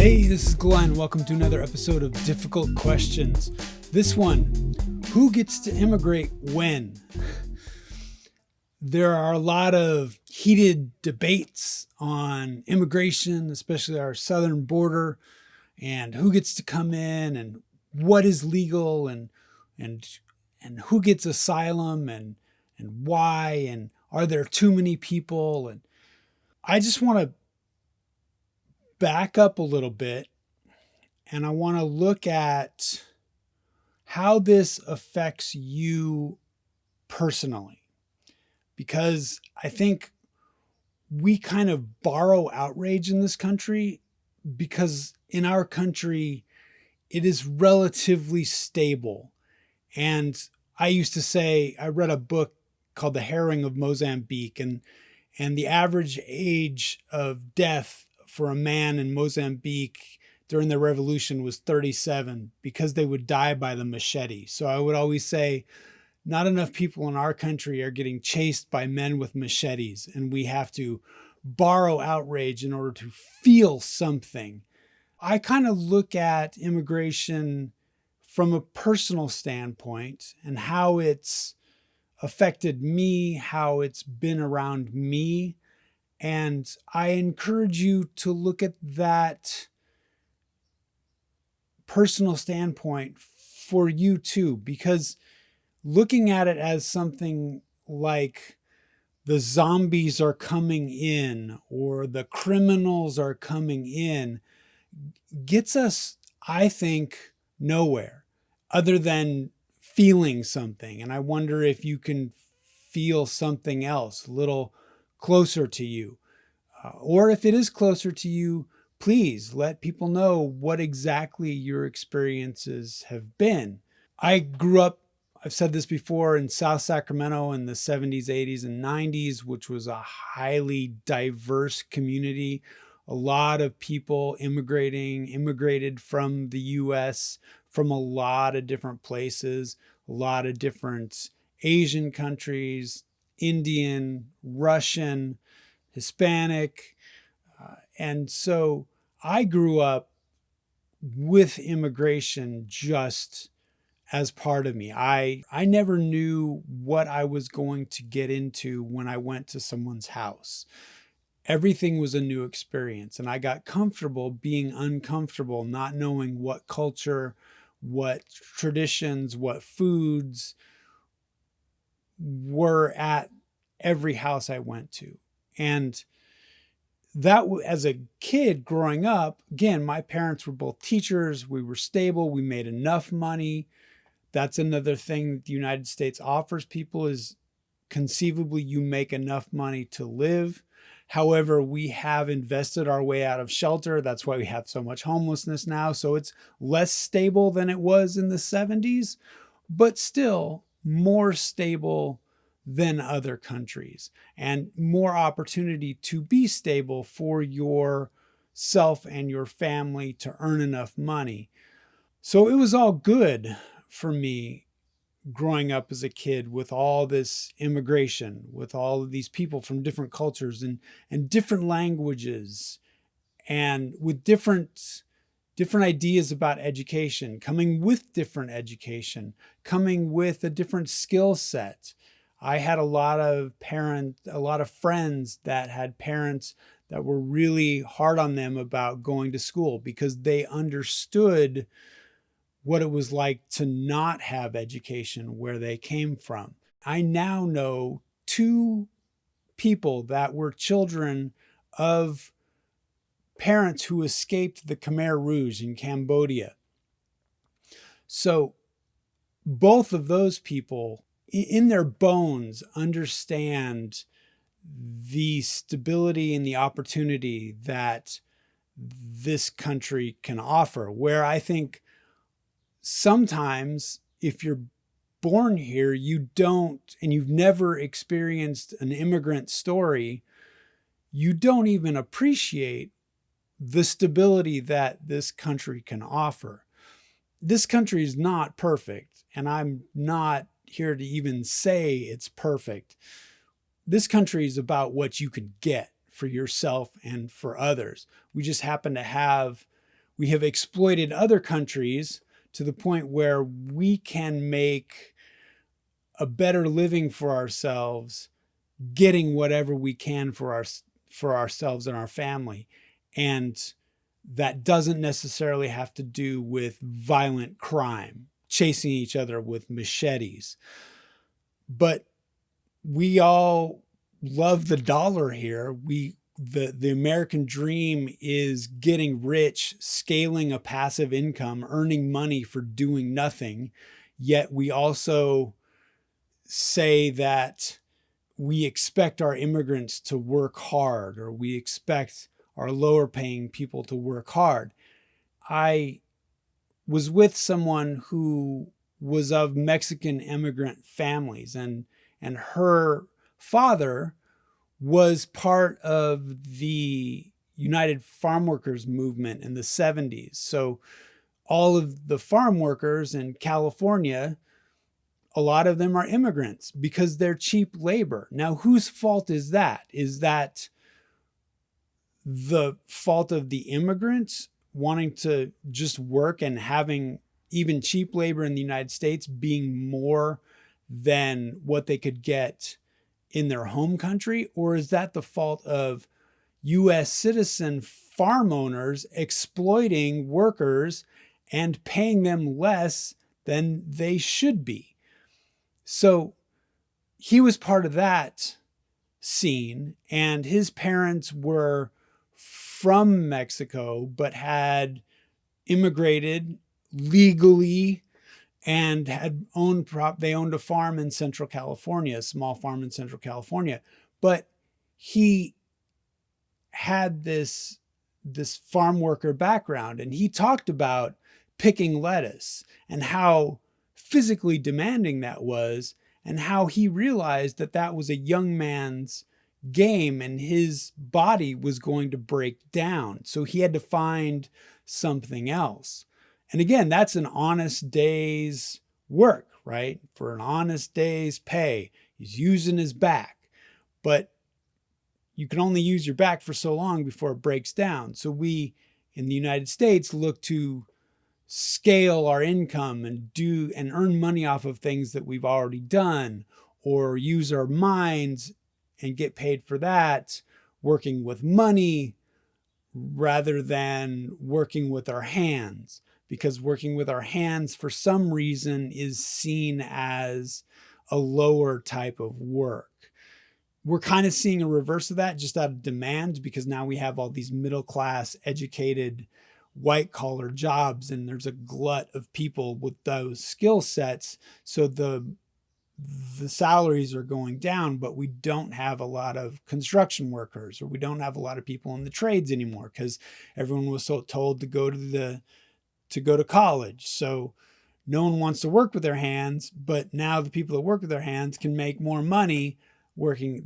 Hey, this is Glenn. Welcome to another episode of Difficult Questions. This one, who gets to immigrate when? There are a lot of heated debates on immigration, especially our southern border, and who gets to come in and what is legal and who gets asylum and why, and are there too many people? And I just want to back up a little bit, and I want to look at how this affects you personally, because I think we kind of borrow outrage in this country because in our country, it is relatively stable. And I used to say, I read a book called The Herring of Mozambique, and the average age of death for a man in Mozambique during the revolution was 37 because they would die by the machete. So I would always say, not enough people in our country are getting chased by men with machetes, and we have to borrow outrage in order to feel something. I kind of look at immigration from a personal standpoint and how it's affected me, how it's been around me. And I encourage you to look at that personal standpoint for you too, because looking at it as something like the zombies are coming in or the criminals are coming in gets us, I think, nowhere other than feeling something. And I wonder if you can feel something else a little closer to you. Or if it is closer to you, please let people know what exactly your experiences have been. I grew up, I've said this before, in South Sacramento in the 70s, 80s, and 90s, which was a highly diverse community. A lot of people immigrated from the US, from a lot of different places, a lot of different Asian countries, Indian, Russian, Hispanic. And so I grew up with immigration just as part of me. I never knew what I was going to get into when I went to someone's house. Everything was a new experience, and I got comfortable being uncomfortable, not knowing what culture, what traditions, what foods were at every house I went to. And that, as a kid growing up, again, my parents were both teachers. We were stable. We made enough money. That's another thing that the United States offers people, is conceivably you make enough money to live. However, we have invested our way out of shelter. That's why we have so much homelessness now. So it's less stable than it was in the 70s, but still more stable than other countries, and more opportunity to be stable for yourself and your family to earn enough money. So it was all good for me growing up as a kid with all this immigration, with all of these people from different cultures and different languages, and with different ideas about education, coming with different education, coming with a different skill set. I had a lot of friends that had parents that were really hard on them about going to school because they understood what it was like to not have education where they came from. I now know two people that were children of parents who escaped the Khmer Rouge in Cambodia. So both of those people, in their bones, understand the stability and the opportunity that this country can offer, where I think sometimes if you're born here, you don't, and you've never experienced an immigrant story, you don't even appreciate the stability that this country can offer. This country is not perfect, and I'm not here to even say it's perfect. This country is about what you could get for yourself and for others. We just happen to have we have exploited other countries to the point where we can make a better living for ourselves, getting whatever we can for ourselves and our family. And that doesn't necessarily have to do with violent crime, chasing each other with machetes. But we all love the dollar here. The American dream is getting rich, scaling a passive income, earning money for doing nothing. Yet we also say that we expect our immigrants to work hard, or we expect our lower paying people to work hard. I was with someone who was of Mexican immigrant families, and her father was part of the United Farm Workers movement in the 70s. So all of the farm workers in California, a lot of them are immigrants because they're cheap labor. Now, whose fault is that? Is that the fault of the immigrants wanting to just work and having even cheap labor in the United States being more than what they could get in their home country? Or is that the fault of US citizen farm owners exploiting workers and paying them less than they should be? So he was part of that scene, and his parents were from Mexico, but had immigrated legally and they owned a farm in Central California, a small farm in Central California. But he had this farm worker background, and he talked about picking lettuce and how physically demanding that was, and how he realized that that was a young man's game and his body was going to break down. So he had to find something else. And again, that's an honest day's work, right? For an honest day's pay. He's using his back, but you can only use your back for so long before it breaks down. So we in the United States look to scale our income and earn money off of things that we've already done, or use our minds and get paid for that, working with money rather than working with our hands, because working with our hands for some reason is seen as a lower type of work. We're kind of seeing a reverse of that just out of demand, because now we have all these middle class, educated, white collar jobs, and there's a glut of people with those skill sets. So the salaries are going down, but we don't have a lot of construction workers, or we don't have a lot of people in the trades anymore, because everyone was so told to go to college. So no one wants to work with their hands, but now the people that work with their hands can make more money working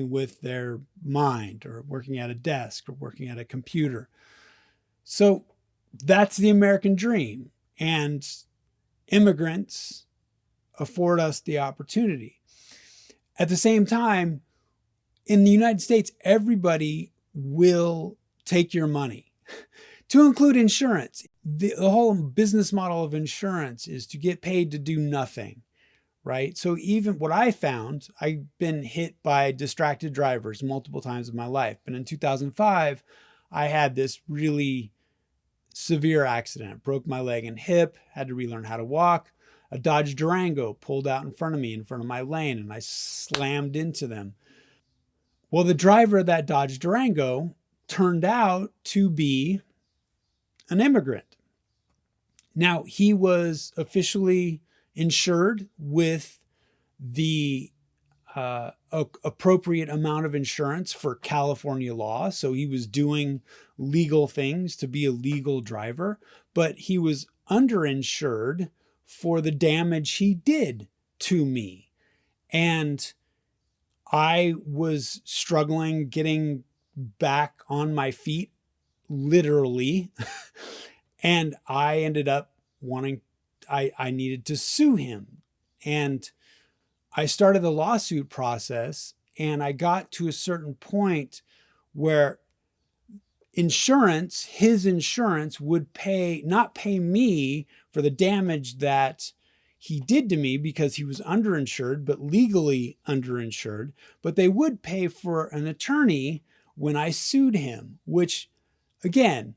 with their mind, or working at a desk, or working at a computer. So that's the American dream, and immigrants afford us the opportunity. At the same time, in the United States, everybody will take your money, to include insurance. The whole business model of insurance is to get paid to do nothing, right? So even what I found, I've been hit by distracted drivers multiple times in my life. But in 2005, I had this really severe accident, broke my leg and hip, had to relearn how to walk. A Dodge Durango pulled out in front of me, in front of my lane, and I slammed into them. Well, the driver of that Dodge Durango turned out to be an immigrant. Now, he was officially insured with the appropriate amount of insurance for California law. So he was doing legal things to be a legal driver, but he was underinsured for the damage he did to me. And I was struggling getting back on my feet, literally. And I ended up I needed to sue him. And I started the lawsuit process, and I got to a certain point where his insurance would not pay me for the damage that he did to me because he was underinsured, but legally underinsured, but they would pay for an attorney when I sued him, which, again,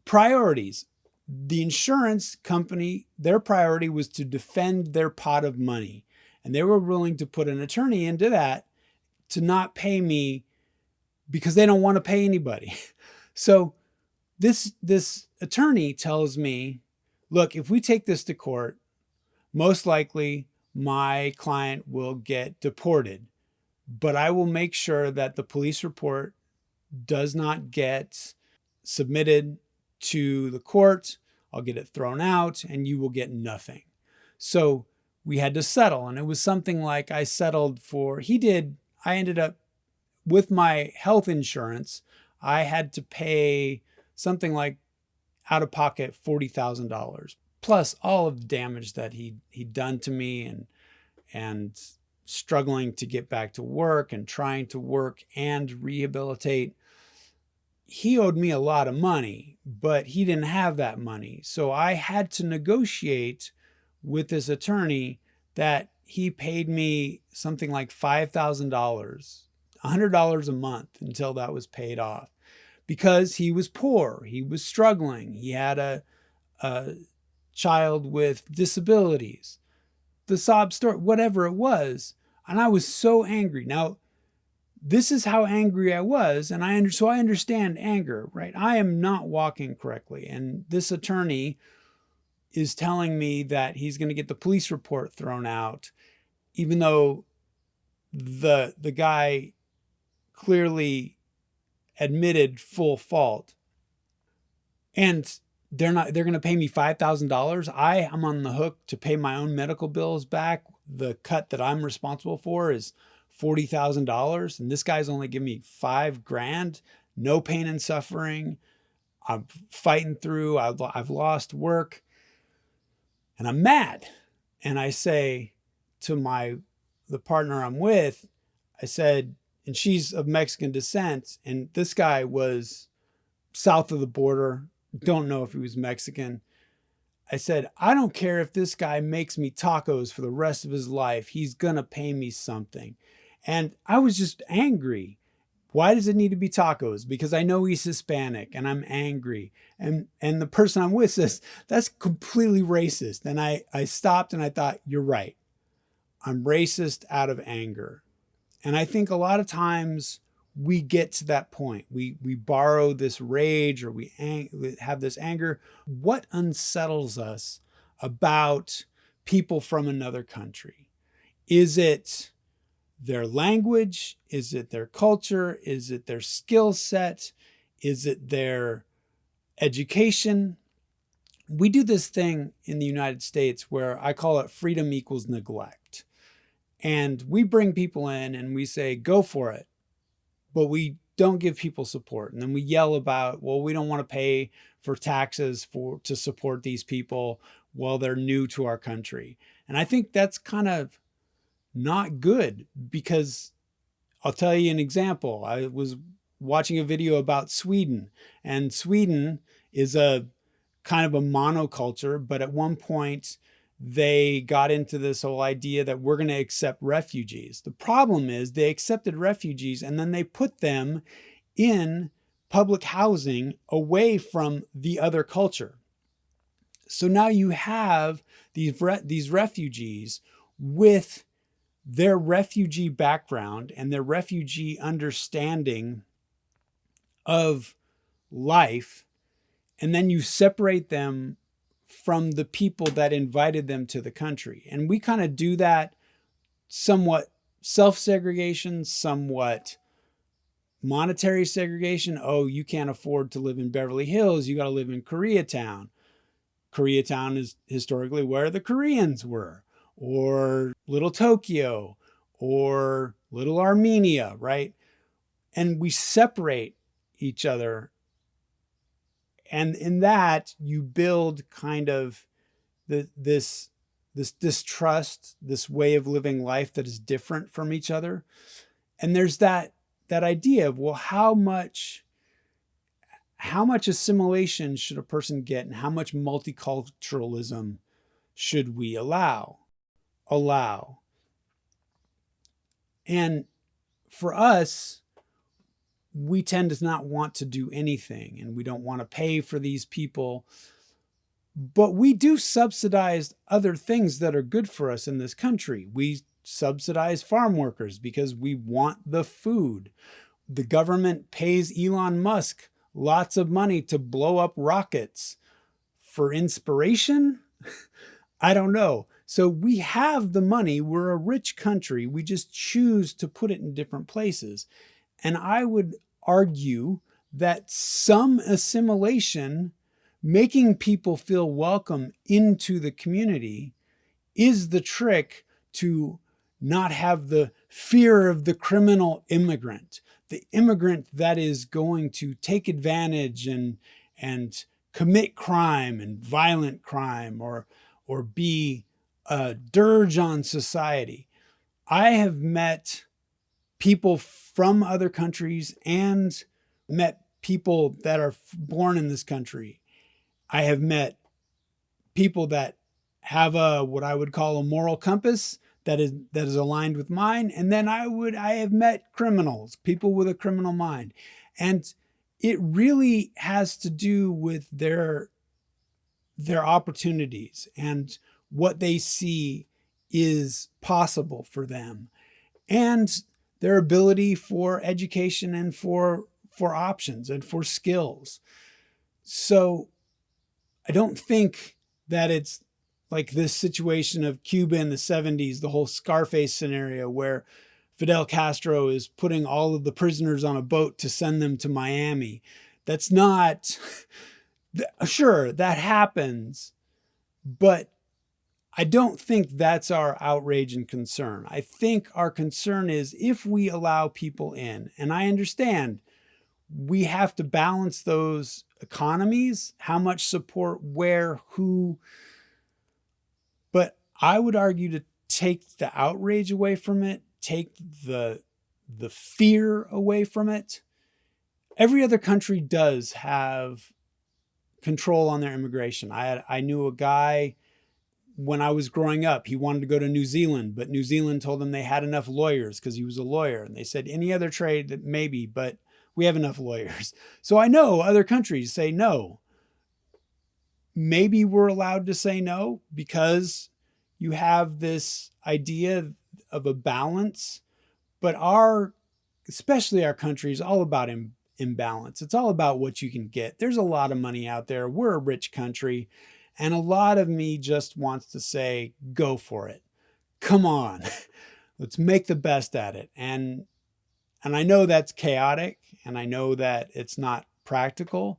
priorities. The insurance company, their priority was to defend their pot of money, and they were willing to put an attorney into that to not pay me because they don't want to pay anybody. So this attorney tells me, look, if we take this to court, most likely my client will get deported, but I will make sure that the police report does not get submitted to the court. I'll get it thrown out and you will get nothing. So we had to settle, and it was something like I settled for, I ended up with my health insurance, I had to pay something like out of pocket $40,000 plus all of the damage that he'd done to me, and struggling to get back to work and trying to work and rehabilitate. He owed me a lot of money, but he didn't have that money. So I had to negotiate with this attorney that he paid me something like $5,000, $100 a month until that was paid off, because he was poor. He was struggling. He had a child with disabilities, the sob story, whatever it was. And I was so angry. Now, this is how angry I was. And so I understand anger, right? I am not walking correctly. And this attorney is telling me that he's going to get the police report thrown out, even though the guy clearly admitted full fault. And they're going to pay me $5,000. I am on the hook to pay my own medical bills back. The cut that I'm responsible for is $40,000. And this guy's only giving me $5,000, no pain and suffering. I'm fighting through. I've lost work and I'm mad. And I say to the partner I'm with, I said, and she's of Mexican descent, and this guy was south of the border. Don't know if he was Mexican. I said, I don't care if this guy makes me tacos for the rest of his life. He's going to pay me something. And I was just angry. Why does it need to be tacos? Because I know he's Hispanic and I'm angry. And the person I'm with says, that's completely racist. And I stopped and I thought, you're right. I'm racist out of anger. And I think a lot of times we get to that point. We borrow this rage, or we have this anger. What unsettles us about people from another country? Is it their language? Is it their culture? Is it their skill set? Is it their education? We do this thing in the United States where I call it freedom equals neglect. And we bring people in and we say, go for it. But we don't give people support. And then we yell about, well, we don't want to pay for taxes to support these people while they're new to our country. And I think that's kind of not good, because I'll tell you an example. I was watching a video about Sweden, and Sweden is a kind of a monoculture, but at one point they got into this whole idea that we're going to accept refugees. The problem is they accepted refugees and then they put them in public housing away from the other culture. So now you have these refugees with their refugee background and their refugee understanding of life, and then you separate them from the people that invited them to the country. And we kind of do that somewhat self-segregation, somewhat monetary segregation. Oh, you can't afford to live in Beverly Hills. You got to live in Koreatown. Koreatown is historically where the Koreans were, or Little Tokyo, or Little Armenia, right? And we separate each other. And in that, you build kind of this distrust, this way of living life that is different from each other. And there's that idea of, well, how much how much assimilation should a person get, and how much multiculturalism should we allow? And for us, we tend to not want to do anything, and we don't want to pay for these people. But we do subsidize other things that are good for us in this country. We subsidize farm workers because we want the food. The government pays Elon Musk lots of money to blow up rockets for inspiration. I don't know. So we have the money. We're a rich country. We just choose to put it in different places. And I would argue that some assimilation, making people feel welcome into the community, is the trick to not have the fear of the criminal immigrant, the immigrant that is going to take advantage and commit crime and violent crime, or be a dirge on society. I have met people from other countries and met people that are born in this country. I have met people that have what I would call a moral compass that is aligned with mine. And then I have met criminals, people with a criminal mind. And it really has to do with their opportunities and what they see is possible for them, and their ability for education and for options and for skills. So I don't think that it's like this situation of Cuba in the 70s, the whole Scarface scenario where Fidel Castro is putting all of the prisoners on a boat to send them to Miami. That's not, sure, that happens, but I don't think that's our outrage and concern. I think our concern is if we allow people in, and I understand we have to balance those economies, how much support, where, who, but I would argue to take the outrage away from it, take the fear away from it. Every other country does have control on their immigration. I knew a guy when I was growing up, he wanted to go to New Zealand, but New Zealand told him they had enough lawyers because he was a lawyer. And they said, any other trade, maybe, but we have enough lawyers. So I know other countries say no. Maybe we're allowed to say no because you have this idea of a balance, but especially our country is all about imbalance. It's all about what you can get. There's a lot of money out there. We're a rich country. And a lot of me just wants to say, go for it. Come on. Let's make the best at it. And I know that's chaotic, and I know that it's not practical,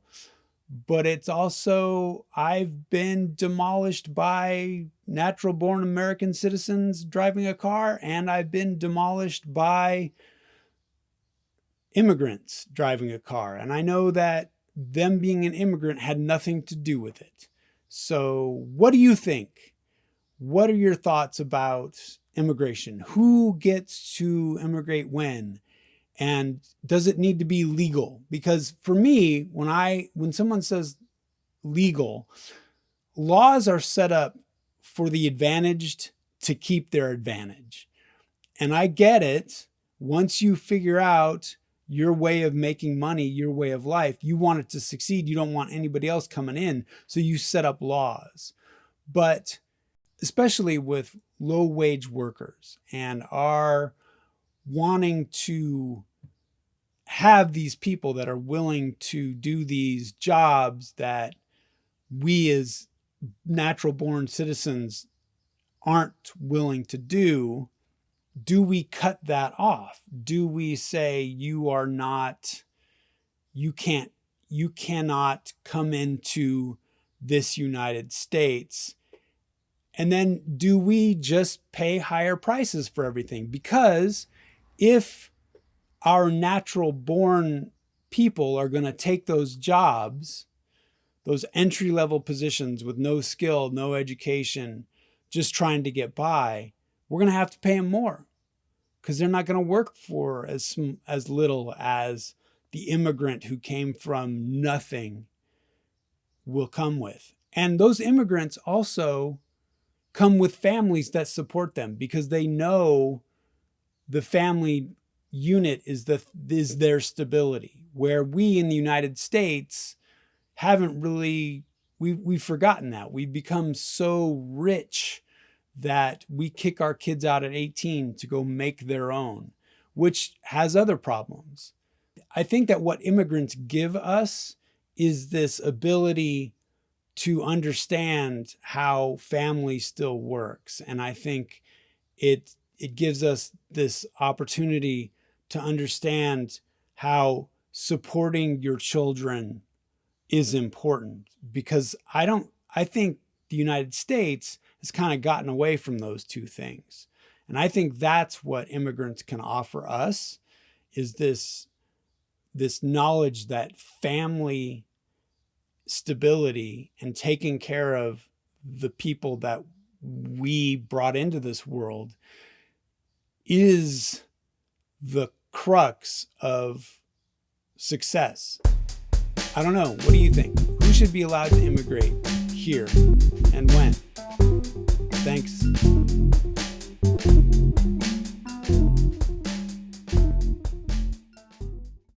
but it's also, I've been demolished by natural born American citizens driving a car, and I've been demolished by immigrants driving a car. And I know that them being an immigrant had nothing to do with it. So what do you think? What are your thoughts about immigration? Who gets to immigrate when? And does it need to be legal? Because for me, when someone says legal, laws are set up for the advantaged to keep their advantage. And I get it. Once you figure out your way of making money, your way of life, you want it to succeed. You don't want anybody else coming in. So you set up laws. But especially with low wage workers and our wanting to have these people that are willing to do these jobs that we as natural born citizens aren't willing to do, do we cut that off? Do we say you cannot come into this United States? And then do we just pay higher prices for everything? Because if our natural born people are going to take those jobs, those entry level positions with no skill, no education, just trying to get by, we're going to have to pay them more because they're not going to work for as little as the immigrant who came from nothing will come with. And those immigrants also come with families that support them because they know the family unit is their stability. Where we in the United States haven't really, we've forgotten that. We've become so rich that we kick our kids out at 18 to go make their own, which has other problems. I think that what immigrants give us is this ability to understand how family still works. And I think it gives us this opportunity to understand how supporting your children is important, because I think the United States has kind of gotten away from those two things. And I think that's what immigrants can offer us, is this knowledge that family stability and taking care of the people that we brought into this world is the crux of success. I don't know. What do you think? Who should be allowed to immigrate here and when? Thanks.